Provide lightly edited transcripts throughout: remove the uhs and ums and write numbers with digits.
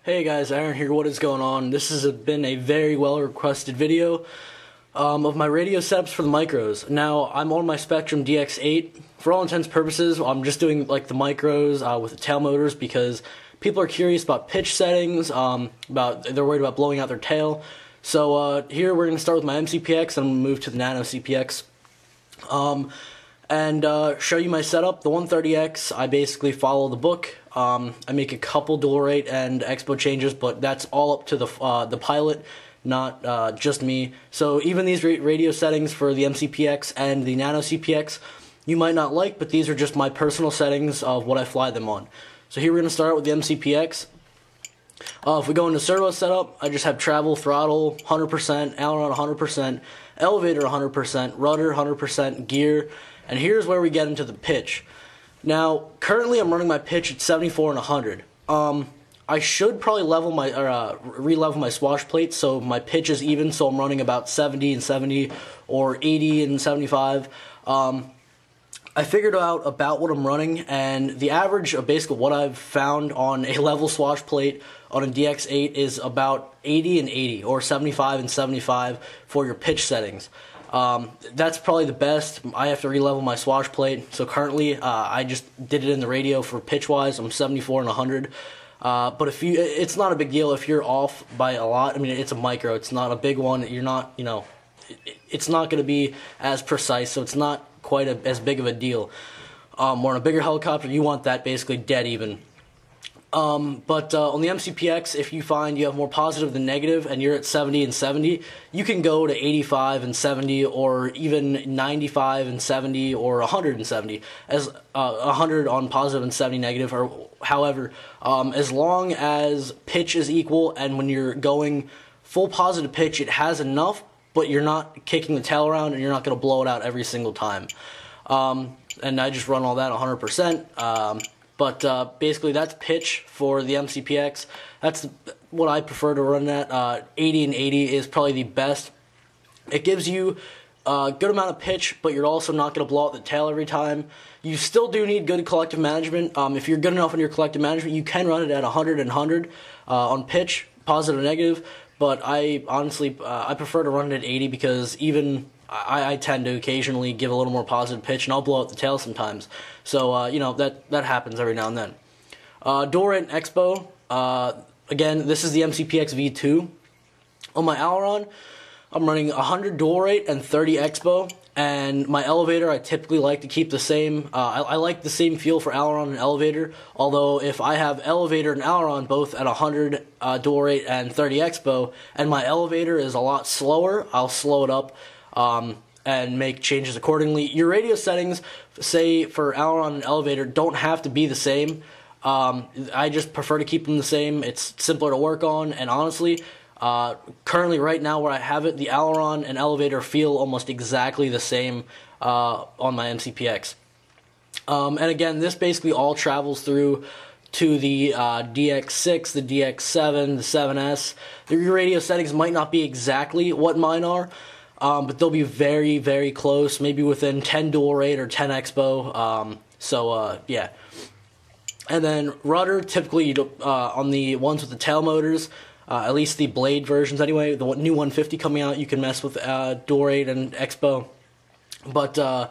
Hey guys, Aaron here. What is going on? This has been a very well requested video of my radio setups for the micros. Now, I'm on my Spectrum DX8. For all intents and purposes, I'm just doing like the micros with the tail motors because people are curious about pitch settings, they're worried about blowing out their tail. So here we're going to start with my mcpx and I'm going to move to the nanocpx. Show you my setup. The 130X, I basically follow the book. I make a couple dual rate and expo changes, but that's all up to the pilot, not just me. So even these radio settings for the mcpx and the nanocpx, you might not like, but these are just my personal settings of what I fly them on. So here we're going to start with the mcpx. If we go into servo setup, I just have travel, throttle, 100%, aileron 100%, elevator 100%, rudder 100%, gear, and here's where we get into the pitch. Now, currently I'm running my pitch at 74 and 100. I should probably re-level my swash plate so my pitch is even, so I'm running about 70 and 70 or 80 and 75. I figured out about what I'm running, and the average of basically what I've found on a level swash plate on a DX8 is about 80 and 80, or 75 and 75 for your pitch settings. That's probably the best. I have to re-level my swash plate, so currently I just did it in the radio for pitch-wise. I'm 74 and 100. But it's not a big deal if you're off by a lot. I mean, it's a micro. It's not a big one. You're not, it's not going to be as precise, so it's not quite as big of a deal. Or on a bigger helicopter, you want that basically dead even. But on the mcpx, if you find you have more positive than negative and you're at 70 and 70, you can go to 85 and 70 or even 95 and 70 or 170 as 100 on positive and 70 negative, or however, as long as pitch is equal and when you're going full positive pitch, it has enough, but you're not kicking the tail around and you're not going to blow it out every single time. And I just run all that 100%. But basically that's pitch for the mcpx. That's what I prefer to run at. 80 and 80 is probably the best. It gives you a good amount of pitch, but you're also not going to blow out the tail every time. You still do need good collective management. If you're good enough in your collective management, you can run it at 100 and 100 on pitch, positive and negative. But I honestly, I prefer to run it at 80 because even I tend to occasionally give a little more positive pitch, and I'll blow out the tail sometimes. So, that happens every now and then. Dual rate and expo. Again, this is the mcpx V2. On my aileron, I'm running 100 dual rate and 30 expo. And my elevator, I typically like to keep the same. I like the same feel for aileron and elevator. Although if I have elevator and aileron both at 100 dual rate and 30 expo, and my elevator is a lot slower, I'll slow it up and make changes accordingly. Your radio settings, say for aileron and elevator, don't have to be the same. I just prefer to keep them the same. It's simpler to work on, and honestly, currently right now where I have it, the aileron and elevator feel almost exactly the same on my mcpx. And again, this basically all travels through to the DX6, the DX7, the 7S. Your radio settings might not be exactly what mine are, but they'll be very, very close, maybe within 10 dual rate or 10 expo. Yeah. And then rudder, typically on the ones with the tail motors, at least the blade versions anyway, the new 150 coming out, you can mess with dual rate and expo. But on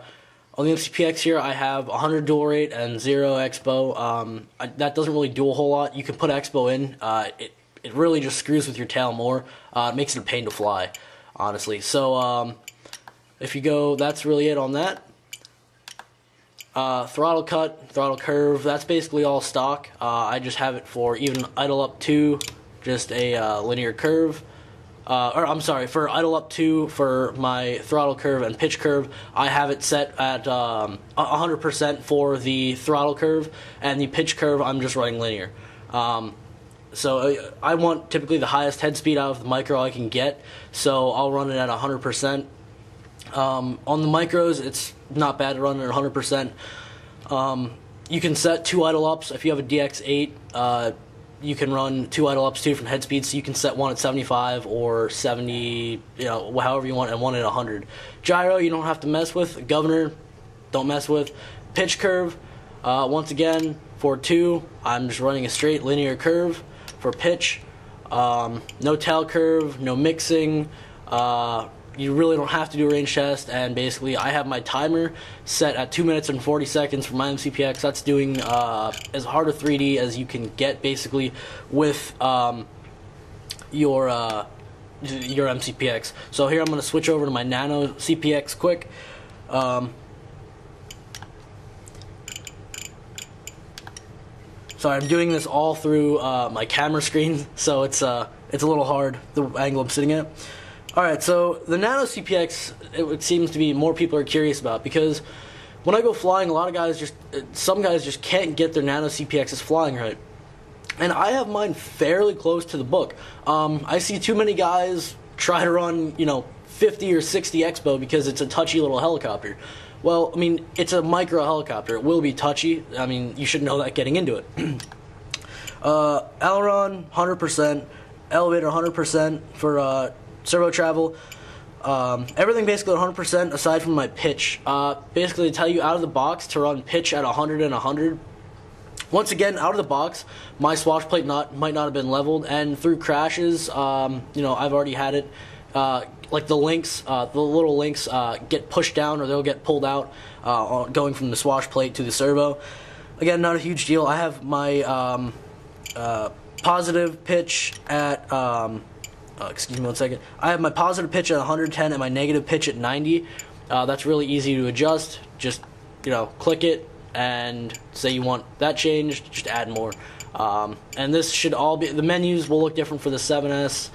the mcpx here, I have 100 dual rate and 0 expo. That doesn't really do a whole lot. You can put expo in. It really just screws with your tail more. It makes it a pain to fly, honestly. So if you go, that's really it on that. Throttle cut, throttle curve, that's basically all stock. I just have it for even idle up to just a linear curve. For idle up to, for my throttle curve and pitch curve, I have it set at 100% for the throttle curve, and the pitch curve I'm just running linear. So I want typically the highest head speed out of the micro I can get, so I'll run it at 100%. On the micros, it's not bad to run at 100%. You can set 2 idle ups. If you have a DX8, you can run 2 idle ups too from head speed, so you can set one at 75 or 70, however you want, and one at 100. Gyro, you don't have to mess with. Governor, don't mess with. Pitch curve, once again, for 2, I'm just running a straight linear curve. for pitch. No tail curve, no mixing. You really don't have to do a range test, and basically I have my timer set at 2 minutes and 40 seconds for my mcpx. That's doing as hard a 3D as you can get basically with your mcpx. So here I'm going to switch over to my nano cpx quick. Sorry, I'm doing this all through my camera screen, so it's a little hard, the angle I'm sitting at. Alright, so the Nano CPX, it seems to be more people are curious about, because when I go flying, some guys just can't get their Nano CPXs flying right. And I have mine fairly close to the book. I see too many guys try to run, 50 or 60 expo because it's a touchy little helicopter. Well, I mean, it's a micro helicopter. It will be touchy. I mean, you should know that getting into it. Aileron, 100%. Elevator, 100% for servo travel. Everything basically 100% aside from my pitch. Basically, they tell you out of the box to run pitch at 100 and 100. Once again, out of the box, my swash plate might not have been leveled, and through crashes, I've already had it. Like the links, the little links get pushed down or they'll get pulled out going from the swash plate to the servo. Again, not a huge deal. I have my positive pitch at, excuse me one second. I have my positive pitch at 110 and my negative pitch at 90. That's really easy to adjust. Just, click it and say you want that changed, just add more. And this should all be, the menus will look different for the 7S,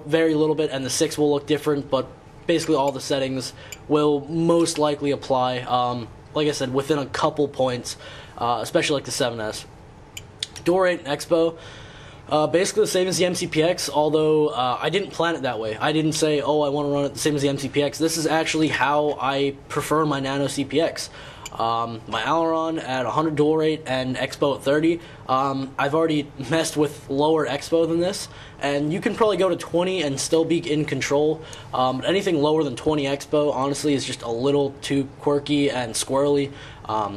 very little bit, and the 6 will look different, but basically all the settings will most likely apply, like I said, within a couple points, especially like the 7S. Door rate and expo, basically the same as the MCPX, although I didn't plan it that way. I didn't say, oh, I want to run it the same as the MCPX. This is actually how I prefer my Nano CPX. My aileron at 100 dual rate and expo at 30. I've already messed with lower expo than this, and you can probably go to 20 and still be in control. Anything lower than 20 expo, honestly, is just a little too quirky and squirrely.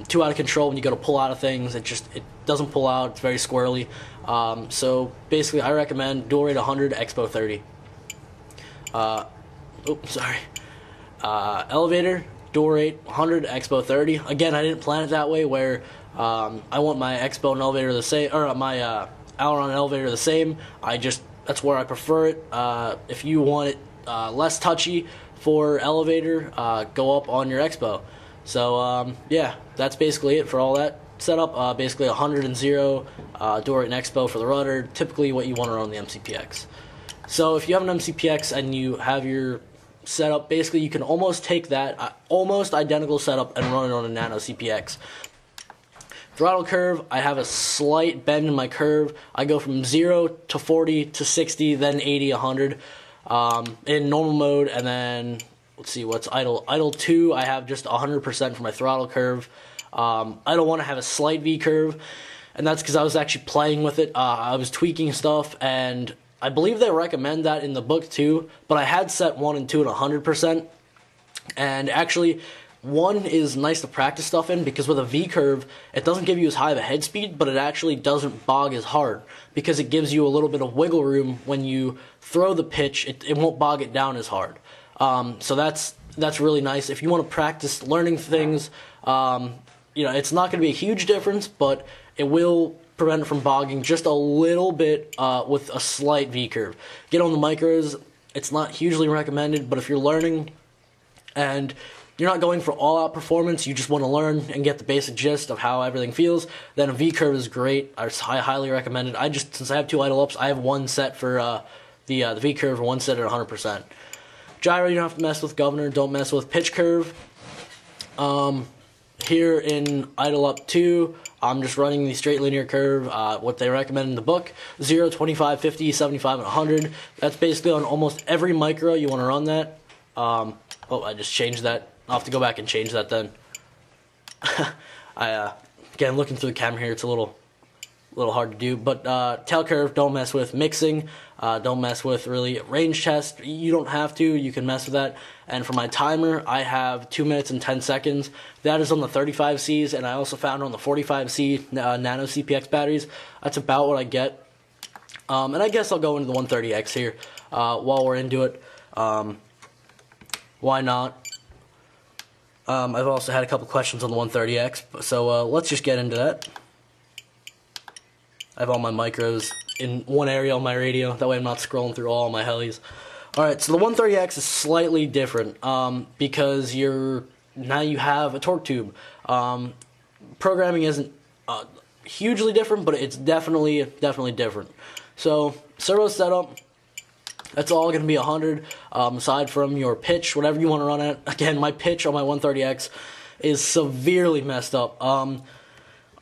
Too out of control when you go to pull out of things. It doesn't pull out. It's very squirrely. So basically, I recommend dual rate 100, expo 30. Elevator. Door rate 100, expo 30. Again, I didn't plan it that way, where I want my expo and elevator the same, or my aileron and elevator the same. That's where I prefer it. If you want it less touchy for elevator, go up on your expo. So yeah, that's basically it for all that setup. Basically 100 and 0 door rate and expo for the rudder. Typically what you want to run on the MCPX. So if you have an MCPX and you have your setup, basically you can almost take that almost identical setup and run it on a Nano CPX. Throttle curve, I have a slight bend in my curve. I go from 0 to 40 to 60, then 80, 100 in normal mode, and then let's see what's idle. Idle 2, I have just 100% for my throttle curve. Idle 1, I have a slight V curve, and that's because I was actually playing with it. I was tweaking stuff, and I believe they recommend that in the book too, but I had set 1 and 2 at 100%, and actually 1 is nice to practice stuff in, because with a V-curve, it doesn't give you as high of a head speed, but it actually doesn't bog as hard, because it gives you a little bit of wiggle room when you throw the pitch. It won't bog it down as hard. So that's really nice. If you want to practice learning things, it's not going to be a huge difference, but it will prevent it from bogging just a little bit with a slight V-curve. Get on the micros. It's not hugely recommended, but if you're learning and you're not going for all-out performance, you just want to learn and get the basic gist of how everything feels, then a V-curve is great. I highly recommend it. Since I have 2 idle ups, I have 1 set for the V-curve and 1 set at 100%. Gyro, you don't have to mess with. Governor, don't mess with. Pitch curve. Here in idle up 2, I'm just running the straight linear curve, what they recommend in the book, 0, 25, 50, 75, and 100. That's basically on almost every micro you want to run that. Oh, I just changed that. I'll have to go back and change that then. Again, looking through the camera here, it's a little hard to do, but tail curve, don't mess with. Mixing, don't mess with really. Range test, you don't have to, you can mess with that. And for my timer, I have 2 minutes and 10 seconds. That is on the 35Cs, and I also found on the 45C Nano CPX batteries. That's about what I get. And I guess I'll go into the 130X here while we're into it. Why not? I've also had a couple questions on the 130X, so let's just get into that. I have all my micros in one area on my radio, that way I'm not scrolling through all my helis. Alright, so the 130X is slightly different because now you have a torque tube. Programming isn't hugely different, but it's definitely different. So, servo setup, that's all going to be 100, aside from your pitch, whatever you want to run at. Again, my pitch on my 130X is severely messed up.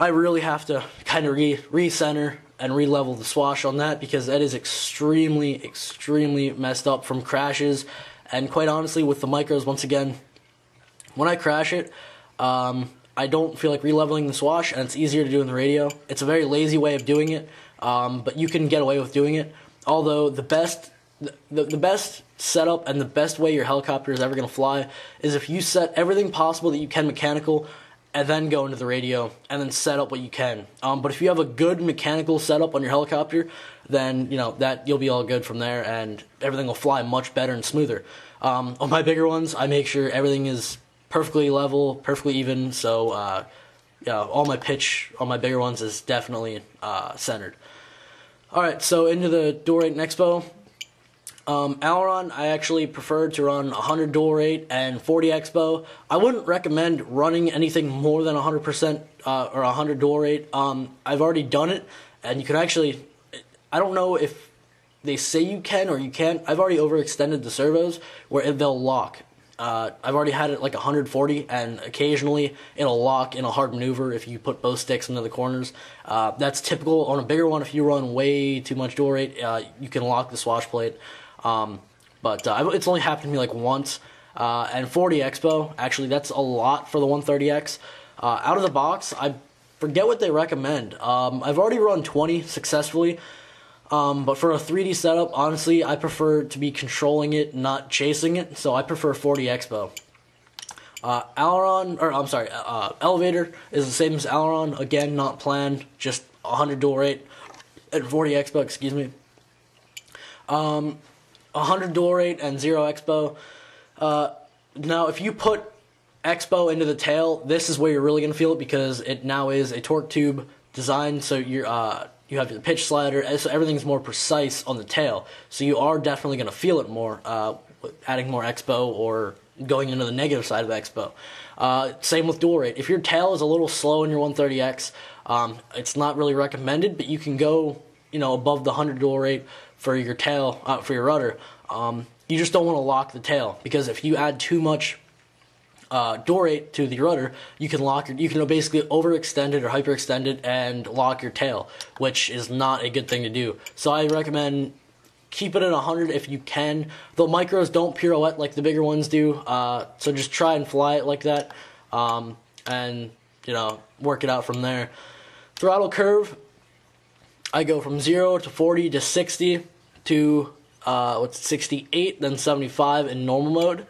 I really have to kind of recenter and re-level the swash on that because that is extremely messed up from crashes. And quite honestly, with the micros, once again, when I crash it, I don't feel like re-leveling the swash, and it's easier to do in the radio. It's a very lazy way of doing it, but you can get away with doing it. Although the best setup and the best way your helicopter is ever going to fly is if you set everything possible that you can mechanical and then go into the radio and then set up what you can. But if you have a good mechanical setup on your helicopter, then that you'll be all good from there, and everything will fly much better and smoother. On my bigger ones, I make sure everything is perfectly level, perfectly even. So all my pitch on my bigger ones is definitely centered. All right, so into the dual rate and expo. Aileron, I actually prefer to run 100 dual rate and 40 expo. I wouldn't recommend running anything more than 100% or 100 dual rate. I've already done it, and you can actually, I don't know if they say you can or you can't. I've already overextended the servos where they'll lock. I've already had it like 140, and occasionally it'll lock in a hard maneuver if you put both sticks into the corners. That's typical on a bigger one. If you run way too much dual rate, you can lock the swash plate. But it's only happened to me like once. And 40 expo, actually that's a lot for the 130X. Out of the box, I forget what they recommend. I've already run 20 successfully. But for a 3D setup, honestly, I prefer to be controlling it, not chasing it, so I prefer 40 expo. Elevator is the same as aileron, again, not planned, just 100 dual rate, and 40 expo, excuse me. 100 dual rate and 0 expo. Now, if you put expo into the tail, this is where you're really going to feel it, because it now is a torque tube design, so you have the pitch slider, so everything's more precise on the tail. So you are definitely going to feel it more, adding more expo or going into the negative side of expo. Same with dual rate. If your tail is a little slow in your 130X, it's not really recommended, but you can go, above the 100 dual rate for your tail, for your rudder. You just don't want to lock the tail, because if you add too much dual rate to the rudder, you can basically overextend it or hyperextend it and lock your tail, which is not a good thing to do. So I recommend keep it at 100 if you can. The micros don't pirouette like the bigger ones do, so just try and fly it like that, and work it out from there. Throttle curve, I go from 0 to 40 to 60 to 68, then 75 in normal mode.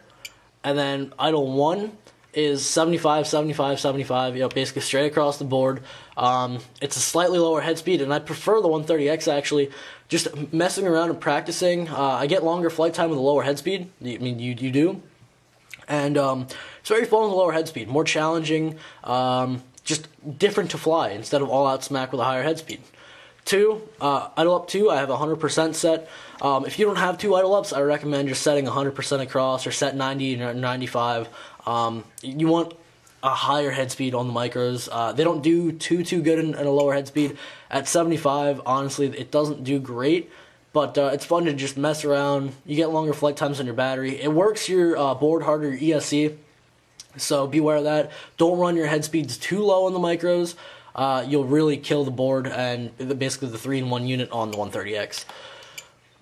And then idle 1 is 75, 75, 75, basically straight across the board. It's a slightly lower head speed, and I prefer the 130X actually. Just messing around and practicing, I get longer flight time with a lower head speed. I mean, you do. And it's very fun with a lower head speed, more challenging, just different to fly instead of all out smack with a higher head speed. 2, idle up 2, I have 100% set. If you don't have 2 idle ups, I recommend just setting 100% across, or set 90 or 95. You want a higher head speed on the micros. They don't do too good in a lower head speed. At 75, honestly, it doesn't do great, but it's fun to just mess around. You get longer flight times on your battery. It works your board harder, your ESC, so beware of that. Don't run your head speeds too low on the micros. You'll really kill the board and basically the 3-in-1 unit on the 130X.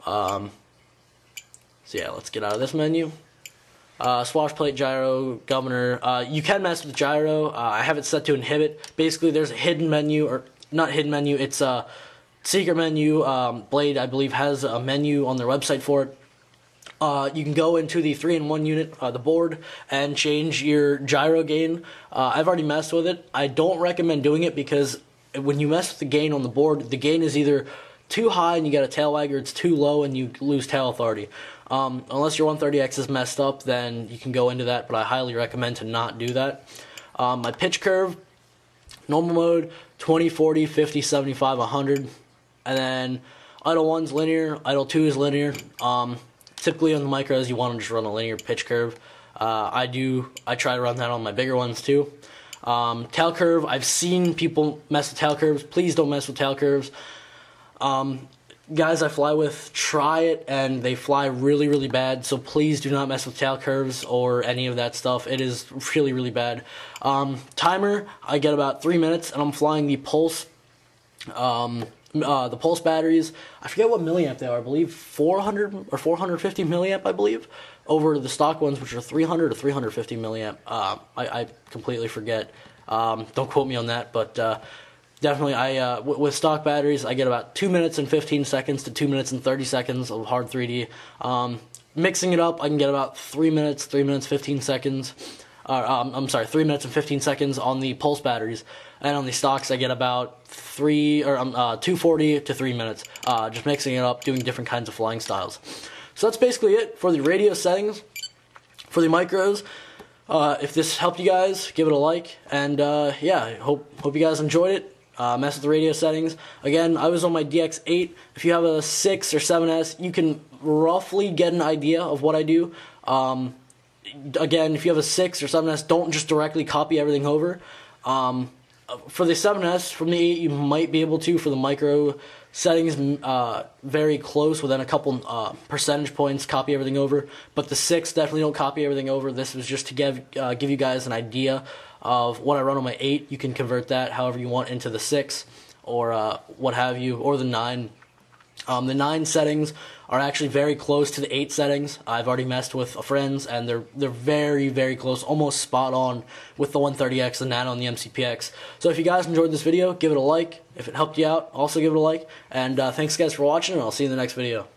So yeah, let's get out of this menu. Swash plate, gyro, governor. You can mess with gyro. I have it set to inhibit. Basically, there's a hidden menu, or not hidden menu, it's a secret menu. Blade, I believe, has a menu on their website for it. You can go into the 3-in-1 unit, the board, and change your gyro gain. I've already messed with it. I don't recommend doing it because when you mess with the gain on the board, the gain is either too high and you get a tail wag, or it's too low and you lose tail authority. Unless your 130X is messed up, then you can go into that, but I highly recommend to not do that. My pitch curve, normal mode, 20, 40, 50, 75, 100, and then idle 1's linear, idle 2 is linear. Typically on the micros, you want to just run a linear pitch curve. I try to run that on my bigger ones too. Tail curve, I've seen people mess with tail curves. Please don't mess with tail curves. Guys I fly with try it and they fly really, really bad, so please do not mess with tail curves or any of that stuff. It is really, really bad. Timer, I get about 3 minutes, and I'm flying the Pulse batteries. I forget what milliamp they are. I believe 400 or 450 milliamp, I believe, over the stock ones, which are 300 or 350 milliamp. I completely forget. Don't quote me on that, but definitely, with stock batteries, I get about 2 minutes and 15 seconds to 2 minutes and 30 seconds of hard 3D. Mixing it up, I can get about 3 minutes, 15 seconds. I'm sorry, 3 minutes and 15 seconds on the Pulse batteries, and on the stocks I get about 240 to 3 minutes. Just mixing it up, doing different kinds of flying styles. So that's basically it for the radio settings for the micros. If this helped you guys, give it a like, and yeah, hope you guys enjoyed it. Mess with the radio settings. Again, I was on my DX8. If you have a 6 or 7S, you can roughly get an idea of what I do. Again, if you have a 6 or 7S, don't just directly copy everything over. For the 7S, from the 8, you might be able to. For the micro settings, very close, within a couple percentage points, copy everything over. But the 6, definitely don't copy everything over. This was just to give you guys an idea of what I run on my 8. You can convert that however you want into the 6, or what have you, or the 9. The 9 settings are actually very close to the 8 settings. I've already messed with friends, and they're very, very close, almost spot on with the 130X, the Nano, and the mcpx. So if you guys enjoyed this video, give it a like. If it helped you out, also give it a like. And thanks guys for watching, and I'll see you in the next video.